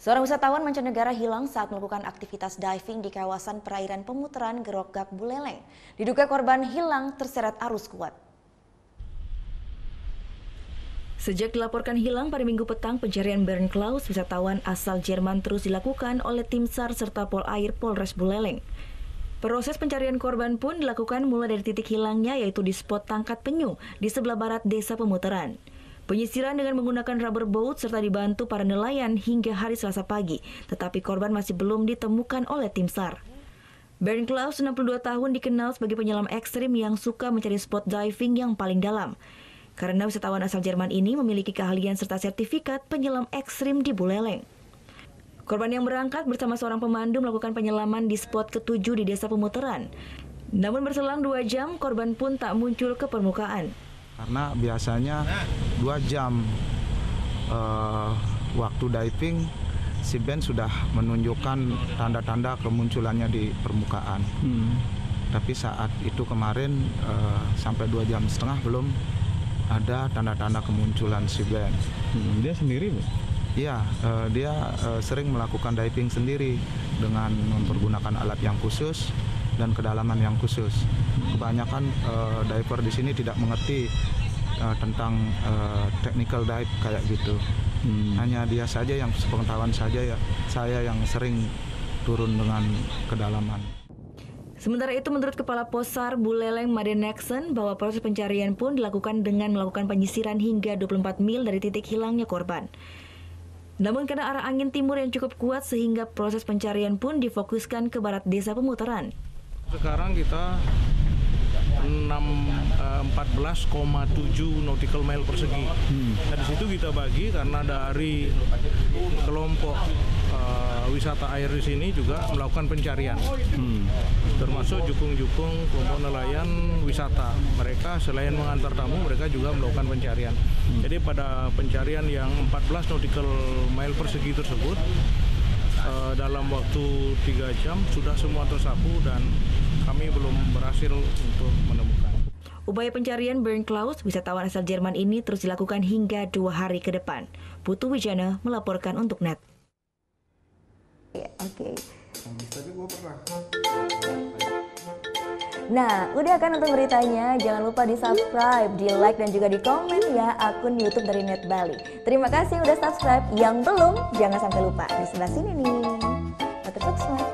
Seorang wisatawan mancanegara hilang saat melakukan aktivitas diving di kawasan perairan pemutaran Gerogak Buleleng. Diduga korban hilang terseret arus kuat. Sejak dilaporkan hilang pada Minggu petang, pencarian Bernd Klaus, wisatawan asal Jerman, terus dilakukan oleh tim SAR serta Polair Polres Buleleng. Proses pencarian korban pun dilakukan mulai dari titik hilangnya, yaitu di spot Tangkat Penyu di sebelah barat desa Pemutaran. Penyisiran dengan menggunakan rubber boat serta dibantu para nelayan hingga hari Selasa pagi, tetapi korban masih belum ditemukan oleh tim SAR. Bernd Klaus, 62 tahun, dikenal sebagai penyelam ekstrim yang suka mencari spot diving yang paling dalam. Karena wisatawan asal Jerman ini memiliki keahlian serta sertifikat penyelam ekstrim di Buleleng. Korban yang berangkat bersama seorang pemandu melakukan penyelaman di spot ke-7 di desa Pemutaran. Namun berselang 2 jam, korban pun tak muncul ke permukaan. Karena biasanya 2 jam waktu diving, si Ben sudah menunjukkan tanda-tanda kemunculannya di permukaan. Tapi saat itu kemarin sampai 2,5 jam belum ada tanda-tanda kemunculan si Ben. Dia sendiri, Bu? Iya, dia sering melakukan diving sendiri dengan mempergunakan alat yang khusus dan kedalaman yang khusus. Kebanyakan diver di sini tidak mengerti tentang technical dive kayak gitu. Hanya dia saja yang sepengetahuan saja ya, saya yang sering turun dengan kedalaman. Sementara itu, menurut Kepala Posar Buleleng Made Nexen, bahwa proses pencarian pun dilakukan dengan melakukan penyisiran hingga 24 mil dari titik hilangnya korban. Namun karena arah angin timur yang cukup kuat sehingga proses pencarian pun difokuskan ke barat desa Pemutaran. Sekarang kita 14,7 nautical mile persegi. Nah, di situ kita bagi karena dari kelompok wisata air di sini juga melakukan pencarian. Termasuk jukung-jukung kelompok nelayan wisata. Mereka selain mengantar tamu, mereka juga melakukan pencarian. Jadi pada pencarian yang 14 nautical mile persegi tersebut, dalam waktu 3 jam sudah semua tersapu dan kami belum berhasil untuk menemukan. Upaya pencarian Bernd Klaus, wisatawan asal Jerman ini, terus dilakukan hingga 2 hari ke depan. Putu Wijana melaporkan untuk NET. Oke. Nah, udah kan untuk beritanya? Jangan lupa di subscribe, di like, dan juga di komen ya akun YouTube dari Net Bali. Terima kasih udah subscribe. Yang belum, jangan sampai lupa di sebelah sini nih. Tetap subscribe.